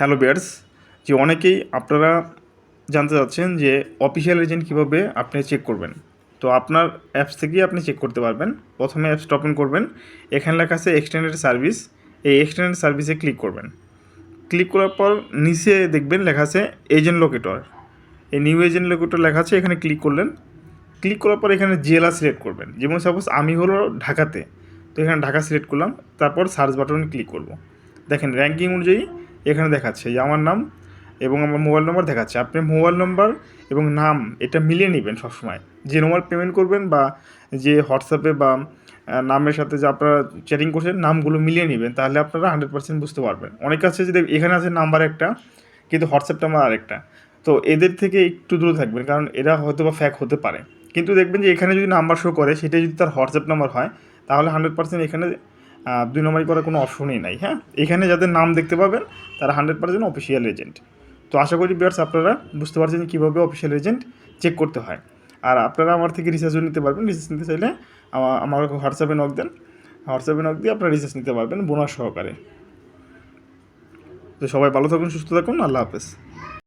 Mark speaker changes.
Speaker 1: Hello বিয়ার্স, যে অনেকেই আপনারা জানতে চাচ্ছেন যে অফিসিয়াল এজেন্ট কীভাবে আপনি চেক করবেন। তো আপনার অ্যাপস থেকেই আপনি চেক করতে পারবেন। প্রথমে অ্যাপসটা ওপেন করবেন, এখানে লেখা আছে এক্সটেন্ডেড সার্ভিস। এই এক্সটেন্ডেড সার্ভিসে ক্লিক করবেন। ক্লিক করার পর নিচে দেখবেন লেখা আছে এজেন্ট লোকেটর। এই নিউ এজেন্ট লোকেটর লেখা আছে, এখানে ক্লিক করলেন। ক্লিক করার পর এখানে জেলা সিলেক্ট করবেন। যেমন সাপোজ আমি হলো ঢাকাতে, তো এখানে ঢাকা সিলেক্ট করলাম। তারপর সার্চ বাটনে ক্লিক করব। দেখেন র্যাঙ্কিং অনুযায়ী এখানে দেখাচ্ছে যে আমার নাম এবং আমার মোবাইল নম্বর দেখাচ্ছে। আপনি মোবাইল নম্বর এবং নাম এটা মিলিয়ে নেবেন সবসময়। যে নম্বর পেমেন্ট করবেন বা যে হোয়াটসঅ্যাপে বা নামের সাথে যে আপনারা চ্যাটিং করছেন নামগুলো মিলিয়ে নেবেন, তাহলে আপনারা 100% বুঝতে পারবেন। অনেক আছে যে এখানে আছে নাম্বার একটা কিন্তু হোয়াটসঅ্যাপ নাম্বার আরেকটা, তো এদের থেকে একটু দূরে থাকবেন, কারণ এরা হয়তো বা ফ্যাক হতে পারে। কিন্তু দেখবেন যে এখানে যদি নাম্বার শো করে সেটা যদি তার হোয়াটসঅ্যাপ নাম্বার হয়, তাহলে 100% এখানে 2 নম্বরই করার কোনো অপশনই নাই। হ্যাঁ, এখানে যাদের নাম দেখতে পাবেন তারা 100% অফিসিয়াল এজেন্ট। তো আশা করি ভিউয়ার্স আপনারা বুঝতে পারছেন কীভাবে অফিসিয়াল এজেন্ট চেক করতে হয়। আর আপনারা আমার থেকে রিচার্জও নিতে পারবেন। রিচার্জ নিতে চাইলে আমার হোয়াটসঅ্যাপে নক দেন। হোয়াটসঅ্যাপে নক দিয়ে আপনারা রিচার্জ নিতে পারবেন বোনাস সহকারে। তো সবাই ভালো থাকুন, সুস্থ থাকুন, আল্লাহ হাফেজ।